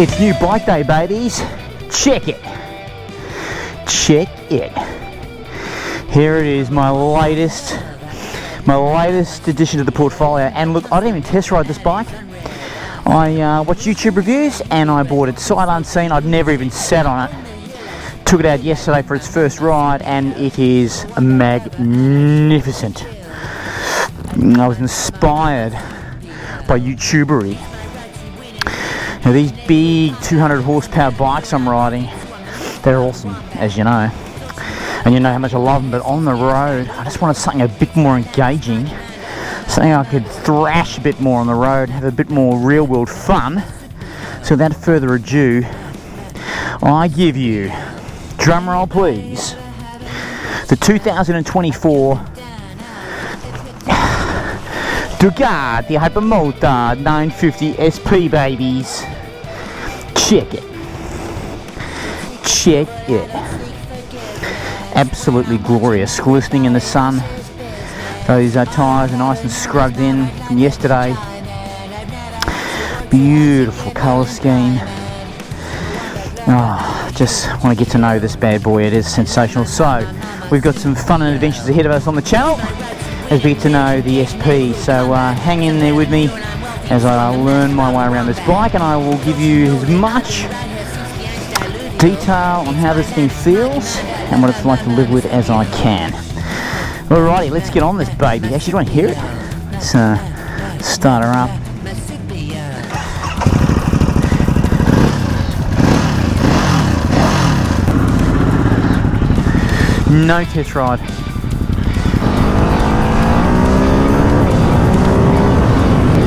It's new bike day, babies. Check it. Check it. Here it is, my latest addition to the portfolio. And look, I didn't even test ride this bike. I watched YouTube reviews and I bought it sight unseen. I'd never even sat on it. Took it out yesterday for its first ride and it is magnificent. I was inspired by YouTubery. Now these big 200 horsepower bikes I'm riding, they're awesome, as you know. And you know how much I love them, but on the road, I just wanted something a bit more engaging. Something I could thrash a bit more on the road, have a bit more real world fun. So without further ado, I give you, drum roll please, the 2024 Ducati Hypermotard 950 SP, babies. Check it. Check it. Absolutely glorious, glistening in the sun. Those tyres are nice and scrubbed in from yesterday. Beautiful colour scheme. Oh, just want to get to know this bad boy. It is sensational. So we've got some fun and adventures ahead of us on the channel as we get to know the SP. So hang in there with me as I learn my way around this bike, and I will give you as much detail on how this thing feels and what it's like to live with as I can. Alrighty, let's get on this baby. Actually, do you want to hear it? Let's start her up. No test ride.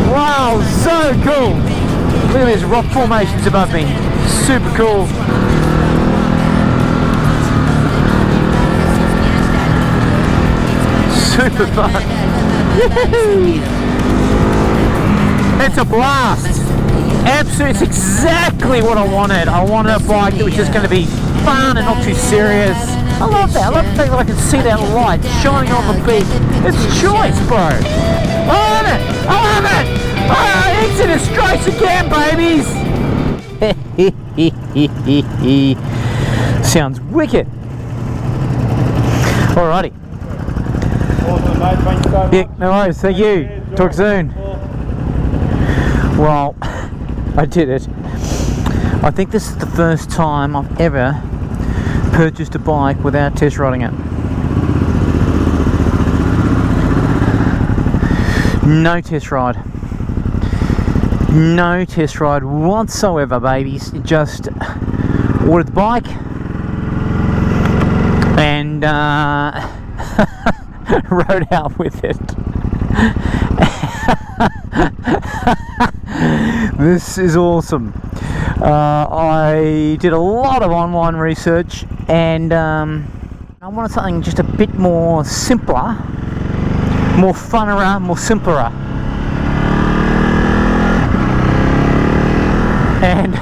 Wow, so cool! Look at these rock formations above me. Super cool. Super fun. It's a blast. Absolutely, it's exactly what I wanted. I wanted a bike that was just going to be fun and not too serious. I love that. I love the fact that I can see that light shining on the beat. It's choice, bro. I love it. I love it. Oh, Exodus strikes again, babies. Sounds wicked. Alrighty. Awesome, mate. Thank you so much. Yeah, no worries. Thank you. Talk soon. Well, I did it. I think this is the first time I've ever purchased a bike without test riding it. No test ride. No test ride whatsoever, babies. Just ordered the bike and rode out with it. This is awesome. I did a lot of online research and I wanted something just a bit more simpler, more funner, more simpler. And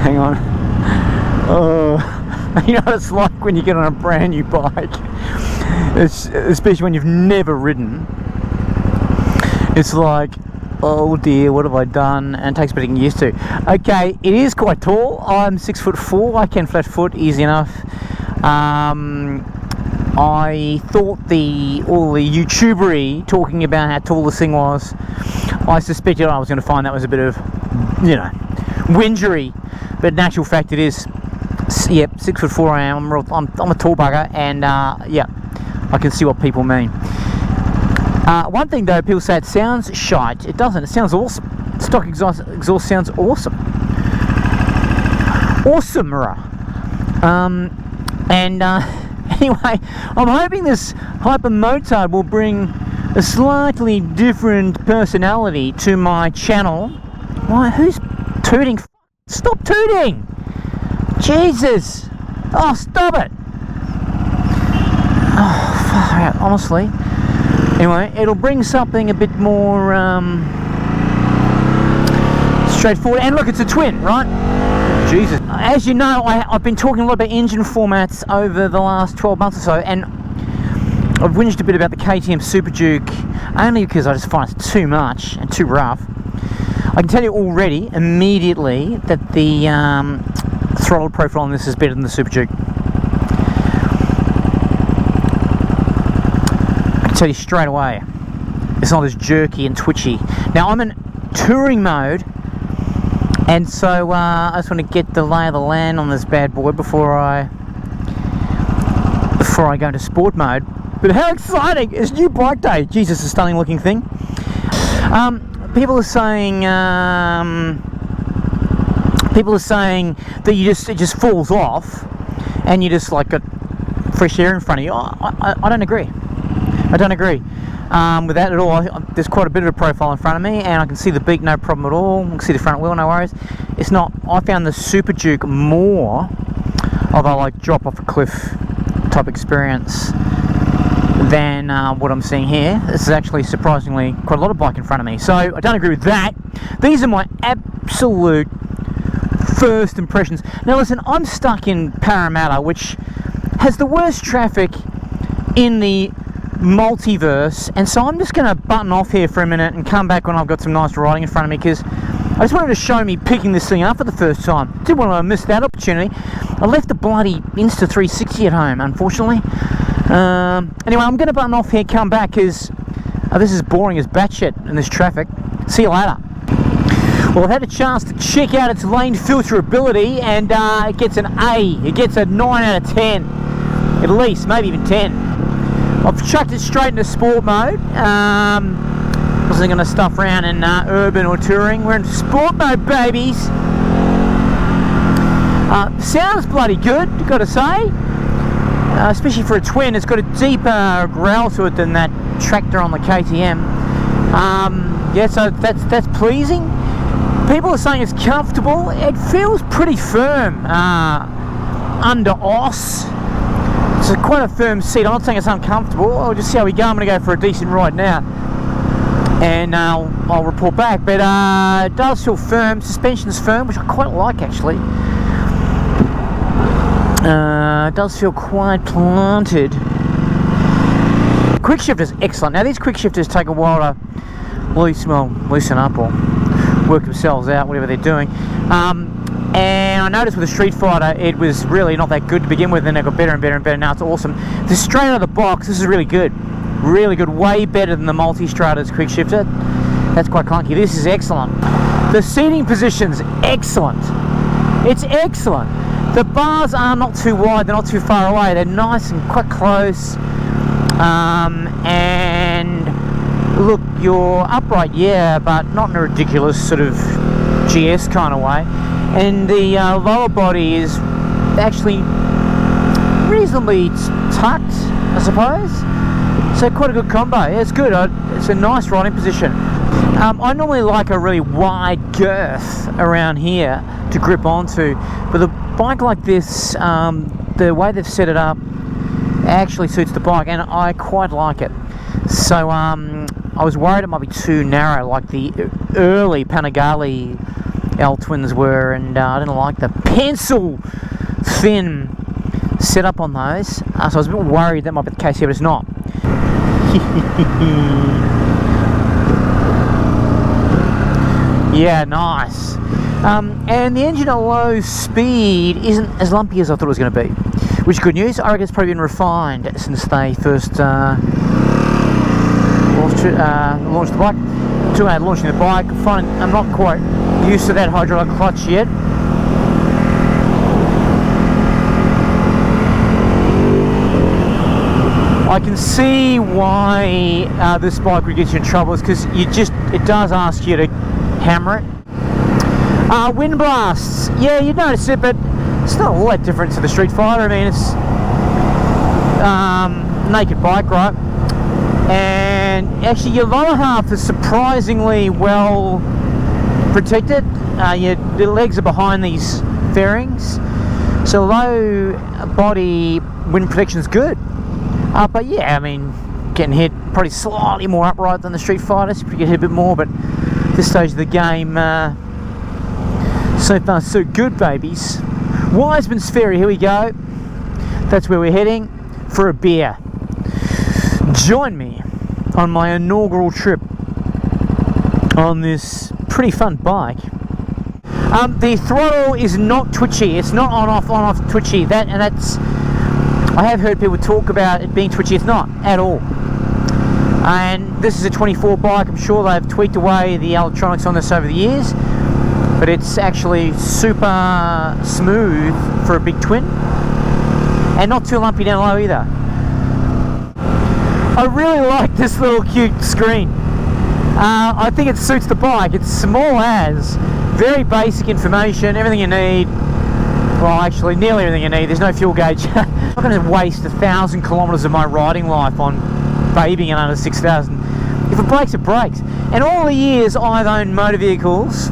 hang on. Oh, you know what it's like when you get on a brand new bike, especially when you've never ridden. It's like, oh dear, what have I done? And it takes a bit of getting used to. Okay, it is quite tall. I'm 6'4". I can flat foot easy enough. I thought all the YouTubery talking about how tall this thing was, I suspected I was going to find that was a bit of, you know, whingery. But in actual fact it is, yep, 6'4" I am. I'm a tall bugger, and yeah, I can see what people mean. One thing though, people say it sounds shite. It doesn't. It sounds awesome. Stock exhaust sounds awesome. Awesomer. Anyway, I'm hoping this Hypermotard will bring a slightly different personality to my channel. Why? Who's tooting? Stop tooting! Jesus! Oh, stop it! Oh, far out, honestly. Anyway, it'll bring something a bit more straightforward. And look, it's a twin, right? Jesus. As you know, I've been talking a lot about engine formats over the last 12 months or so, and I've whinged a bit about the KTM Super Duke, only because I just find it's too much and too rough. I can tell you already, immediately, that the throttle profile on this is better than the Super Duke. I can tell you straight away, it's not as jerky and twitchy. Now I'm in touring mode, and so I just want to get the lay of the land on this bad boy before I go into sport mode. But how exciting! It's new bike day. Jesus, a stunning looking thing. People are saying that it just falls off, and you just like got fresh air in front of you. I don't agree. I don't agree with that at all. There's quite a bit of a profile in front of me, and I can see the beak, no problem at all. I can see the front wheel, no worries. It's not. I found the Super Duke more of a like drop off a cliff type experience than what I'm seeing here. This is actually surprisingly quite a lot of bike in front of me, so I don't agree with that. These are my absolute first impressions. Now listen, I'm stuck in Parramatta, which has the worst traffic in the multiverse, and so I'm just going to button off here for a minute and come back when I've got some nice riding in front of me, because I just wanted to show me picking this thing up for the first time. Didn't want to miss that opportunity. I left the bloody Insta360 at home, unfortunately. Anyway, I'm going to button off here, come back, because this is boring as batshit in this traffic. See you later. Well, I've had a chance to check out its lane filterability, and it gets an A. It gets a 9 out of 10. At least, maybe even 10. I've chucked it straight into sport mode. Wasn't going to stuff around in urban or touring. We're in sport mode, babies. Sounds bloody good, got to say. Especially for a twin. It's got a deeper growl to it than that tractor on the KTM. Yeah, so that's pleasing. People are saying it's comfortable. It feels pretty firm under OS. It's quite a firm seat. I'm not saying it's uncomfortable. I'll just see how we go. I'm going to go for a decent ride now, and I'll report back. But it does feel firm. Suspension's firm, which I quite like actually. It does feel quite planted. Quick shifter's excellent. Now these quick shifters take a while to loosen up or work themselves out, whatever they're doing. And I noticed with the Street Fighter, it was really not that good to begin with, and it got better and better and better. Now it's awesome. The straight out of the box, this is really good. Really good. Way better than the Multistrada's quick shifter. That's quite clunky. This is excellent. The seating position's excellent. It's excellent. The bars are not too wide, they're not too far away. They're nice and quite close. And look, you're upright, yeah, but not in a ridiculous sort of GS kind of way. And the lower body is actually reasonably tucked, I suppose. So quite a good combo. Yeah, it's good. It's a nice riding position. I normally like a really wide girth around here to grip onto, but the bike like this, the way they've set it up actually suits the bike, and I quite like it. So I was worried it might be too narrow like the early Panigale L twins were, and I didn't like the pencil thin setup on those, so I was a bit worried that might be the case here, but it's not. Yeah, nice. And the engine at low speed isn't as lumpy as I thought it was going to be, which is good news. I reckon it's probably been refined since they first launched the bike. Launching the bike, I'm not quite used to that hydraulic clutch yet. I can see why this bike would get you in trouble, is because it does ask you to hammer it. Wind blasts, yeah, you'd notice it, but it's not all that different to the Street Fighter. I mean, it's naked bike, right? And actually your lower half is surprisingly well protected. The legs are behind these fairings, so low body wind protection is good. But yeah, I mean, getting hit probably slightly more upright than the Street Fighter, so you get hit a bit more, but this stage of the game, so far so good, babies. Wiseman's Ferry, here we go. That's where we're heading for a beer. Join me on my inaugural trip on this pretty fun bike. The throttle is not twitchy. It's not on-off twitchy. I have heard people talk about it being twitchy. It's not at all. And this is a 24 bike. I'm sure they've tweaked away the electronics on this over the years, but it's actually super smooth for a big twin, and not too lumpy down low either. I really like this little cute screen. I think it suits the bike. It's small as, very basic information, everything you need. Well, actually, nearly everything you need. There's no fuel gauge. I'm not going to waste 1,000 kilometres of my riding life on babying it under 6,000. If it breaks, it breaks. And all the years I've owned motor vehicles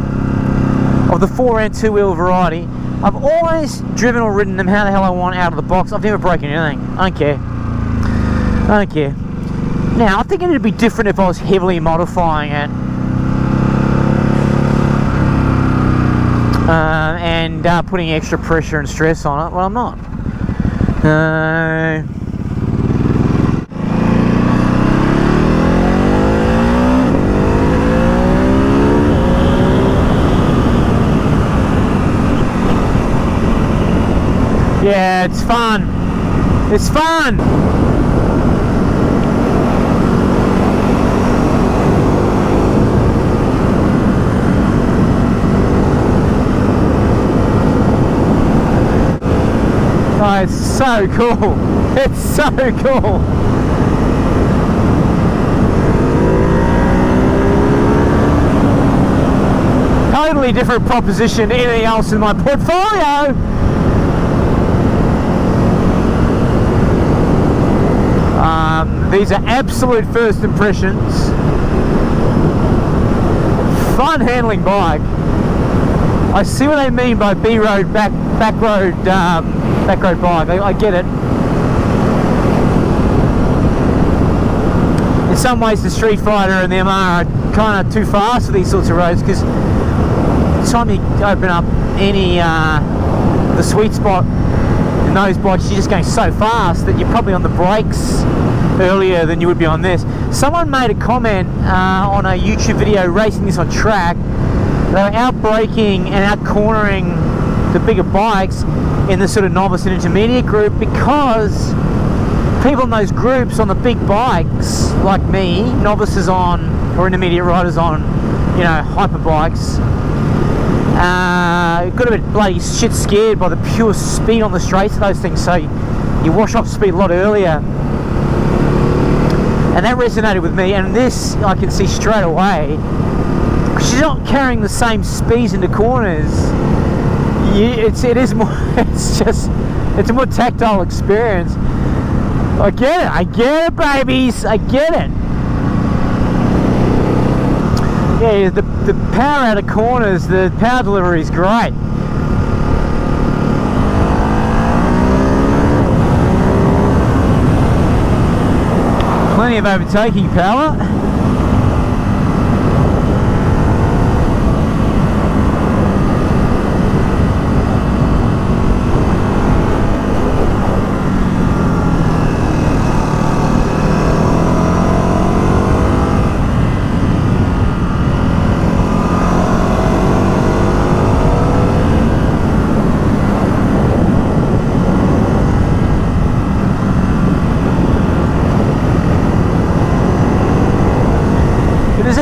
of the 4 and 2 wheel variety, I've always driven or ridden them how the hell I want out of the box. I've never broken anything. I don't care. I don't care. Now, I think it'd be different if I was heavily modifying it. And putting extra pressure and stress on it. Well, I'm not. Yeah, it's fun. It's fun. Oh, it's so cool. It's so cool. Totally different proposition to anything else in my portfolio. These are absolute first impressions. Fun handling bike. I see what they mean by B-road, back road bike. I get it. In some ways, the Street Fighter and the MR are kind of too fast for these sorts of roads, because by the time you open up any the sweet spot in those bikes, you're just going so fast that you're probably on the brakes earlier than you would be on this. Someone made a comment on a YouTube video racing this on track. They were out-braking and out-cornering the bigger bikes in the sort of novice and intermediate group, because people in those groups on the big bikes, like me, novices on, or intermediate riders on, you know, hyper bikes, got a bit bloody shit scared by the pure speed on the straights of those things, so you wash off speed a lot earlier. And that resonated with me, and this I can see straight away. She's not carrying the same speeds into corners. It's a more tactile experience. I get it, babies, I get it. Yeah, the power out of corners, the power delivery is great. Plenty of overtaking power.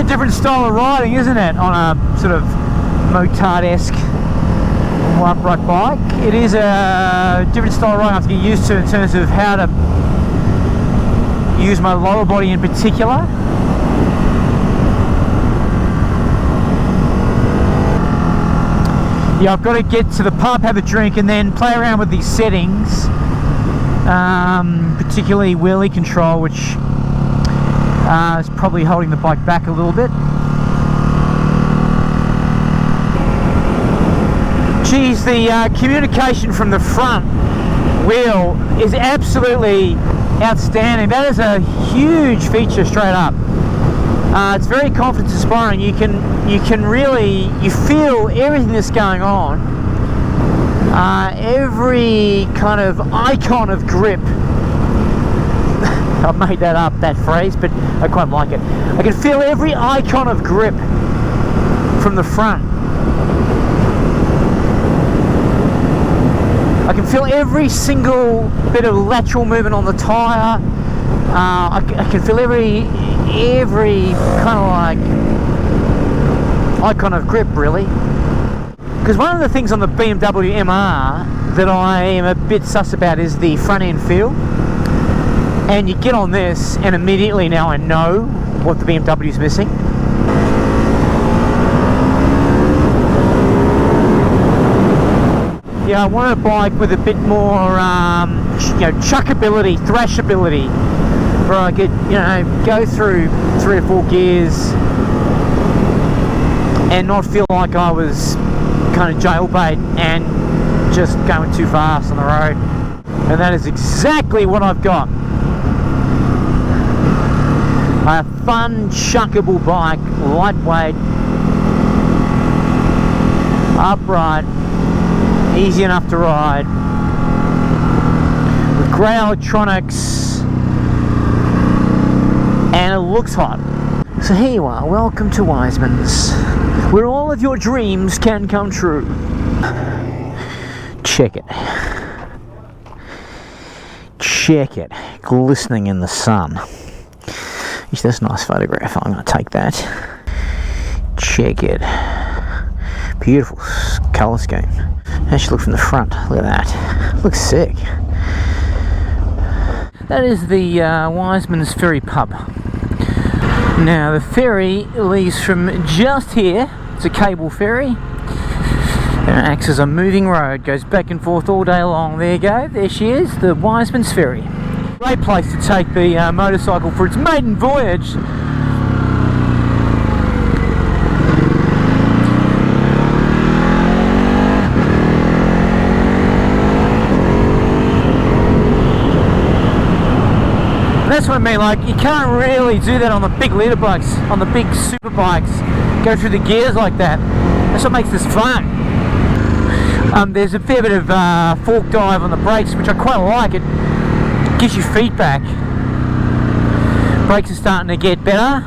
Different style of riding, isn't it, on a sort of motard-esque upright bike? It is a different style of riding I have to get used to in terms of how to use my lower body in particular. Yeah, I've got to get to the pub, have a drink, and then play around with these settings, particularly wheelie control, which is probably holding the bike back a little bit. Geez, the communication from the front wheel is absolutely outstanding. That is a huge feature straight up. It's very confidence inspiring. You can really, you feel everything that's going on. Every kind of icon of grip. I've made that up, that phrase, but I quite like it. I can feel every icon of grip from from the front. I can feel every single bit of lateral movement on the tyre. I can feel every kind of like icon of grip, really. Because one of the things on the BMW MR that I am a bit sus about is the front end feel. And you get on this and immediately now I know what the BMW is missing. Yeah, I want a bike with a bit more chuckability, thrashability, where I could, go through 3 or 4 gears and not feel like I was kind of jailbait and just going too fast on the road. And that is exactly what I've got. A fun, chuckable bike, lightweight, upright, easy enough to ride, with great electronics, and it looks hot. So here you are, welcome to Wiseman's, where all of your dreams can come true. Check it. Check it, glistening in the sun. That's a nice photograph, I'm going to take that. Check it. Beautiful colour scheme. How should look from the front, look at that. Looks sick. That is the Wiseman's Ferry pub. Now the ferry leaves from just here. It's a cable ferry. And it acts as a moving road, goes back and forth all day long. There you go, there she is, the Wiseman's Ferry. Great place to take the motorcycle for its maiden voyage. That's what I mean, like, you can't really do that on the big leader bikes, on the big super bikes, go through the gears like that. That's what makes this fun. There's a fair bit of fork dive on the brakes, which I quite like. It gives you feedback. Brakes are starting to get better.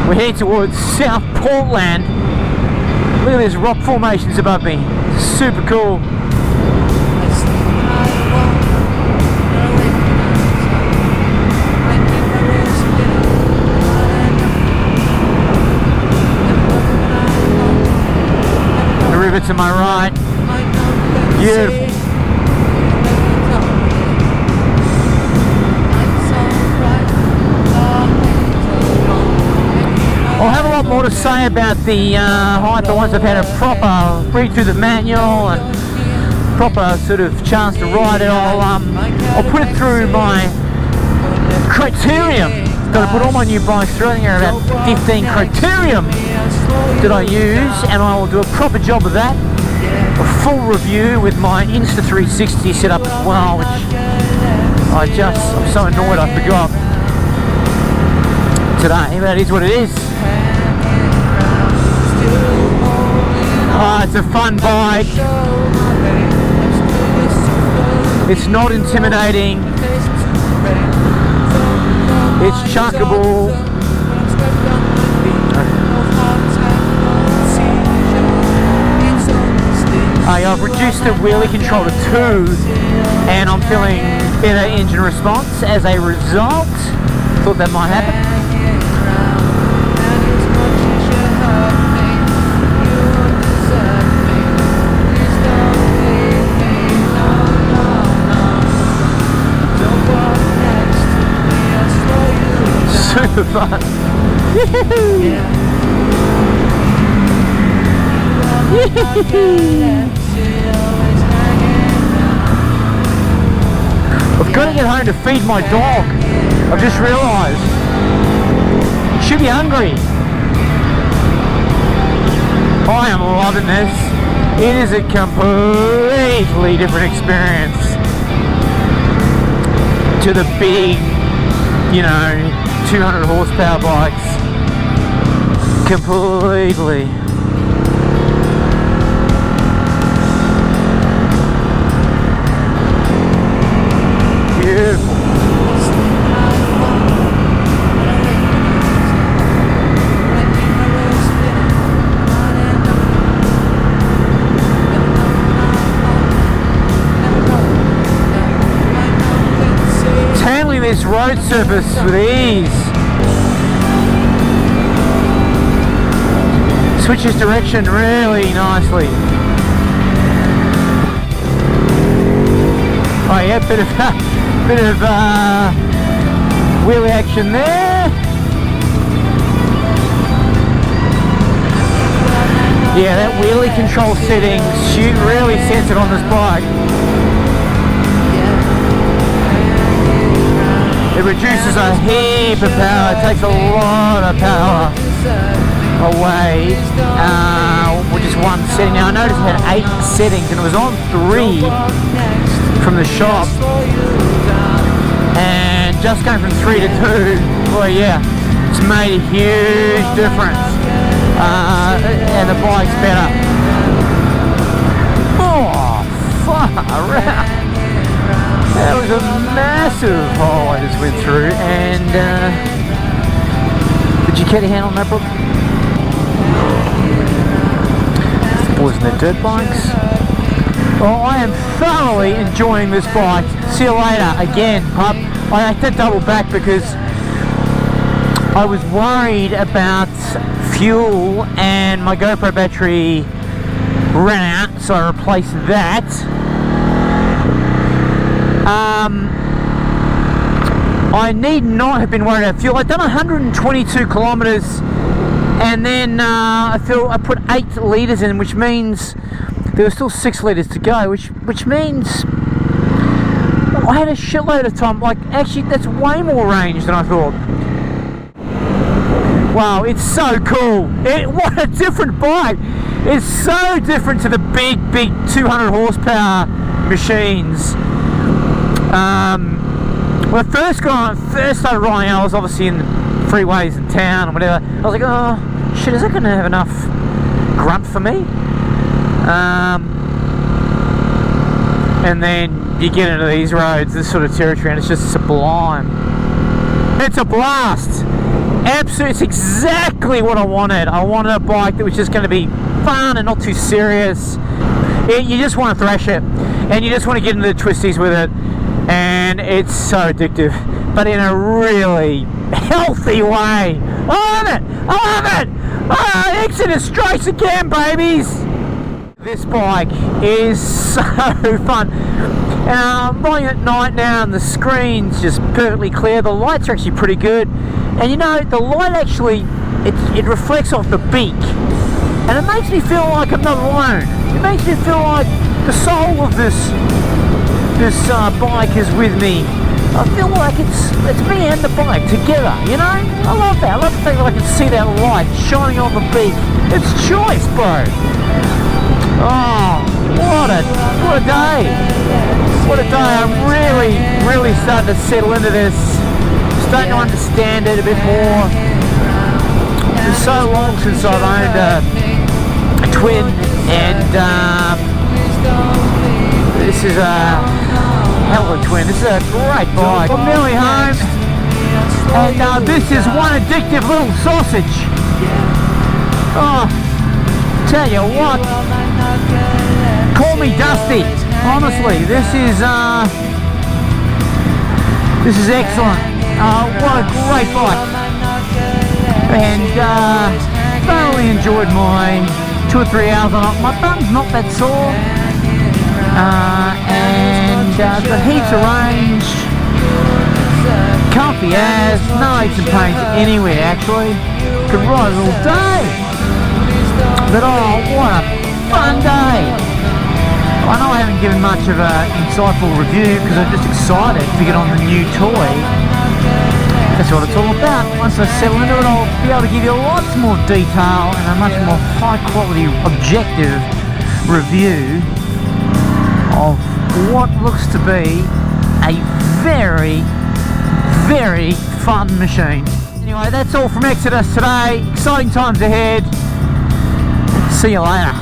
We're heading towards South Portland. Look at these rock formations above me. Super cool. The river to my right. Beautiful. I'll have a lot more to say about the Hyper once I've had a proper read through the manual and proper sort of chance to ride it. I'll put it through my criterium that I put all my new bikes through. I think there are about 15 criterium that I use, and I will do a proper job of that. A full review with my Insta360 set up as well, which I'm so annoyed I forgot today, but it is what it is. Oh, it's a fun bike. It's not intimidating. It's chuckable. I've reduced the wheelie control to 2 and I'm feeling better engine response as a result. Thought that might happen. Super fun. I've got to get home to feed my dog. I've just realised. He should be hungry. I am loving this. It is a completely different experience to the big, 200 horsepower bikes. Completely. Beautiful. this road surface with ease. Switches direction really nicely. Oh yeah, bit of wheelie action there. Yeah, that wheelie control settings really sets it on this bike. It reduces a heap of power, it takes a lot of power away with just one setting. Now I noticed it had 8 settings and it was on 3 from the shop, and just going from 3 to 2, well yeah, it's made a huge difference, and the bike's better. Oh, far out. That was a massive hole I just went through, and the Ducati handle, no problem. The boys in their dirt bikes. Well, I am thoroughly enjoying this bike. See you later. Again, I had to double back because I was worried about fuel and my GoPro battery ran out, so I replaced that. I need not have been worried about fuel. I'd done 122 kilometers, and then I put 8 litres in, which means there was still 6 litres to go, which means I had a shitload of time. Like, actually, that's way more range than I thought. Wow, it's so cool. What a different bike. It's so different to the big 200 horsepower machines. When I first started riding, I was obviously in the freeways in town or whatever. I was like, oh shit, is that going to have enough grunt for me? And then you get into these roads, this sort of territory, and it's just sublime. It's a blast. Absolutely, it's exactly what I wanted. I wanted a bike that was just going to be fun and not too serious. You just want to thrash it, and you just want to get into the twisties with it, and it's so addictive, but in a really healthy way. I love it! I love it! Oh, Exodus strikes again, babies! This bike is so fun. I'm riding at night now and the screen's just perfectly clear. The lights are actually pretty good. And you know, the light actually, it reflects off the beak. And it makes me feel like I'm not alone. It makes me feel like the soul of this bike is with me. I feel like it's me and the bike together, you know? I love that. I love the fact that I can see that light shining on the beak. It's choice, bro. Oh, what a day. What a day. I'm really starting to settle into this. Starting to understand it a bit more. It's so long since I've owned a twin, and this is a hell of a twin. This is a great bike. I'm nearly home, and this is one addictive little sausage. Oh, tell you what, call me Dusty. Honestly, this is excellent. What a great bike, and thoroughly enjoyed my 2 or 3 hours on it. My bum's not that sore, and the heat's arranged, comfy as, no aches and pains anywhere actually. Could ride it all day, but oh, what a fun day. I know I haven't given much of an insightful review because I'm just excited to get on the new toy. That's what it's all about. Once I settle into it, I'll be able to give you lots more detail and a much more high quality, objective review of what looks to be a very fun machine. Anyway, that's all from Exodus today. Exciting times ahead. See you later.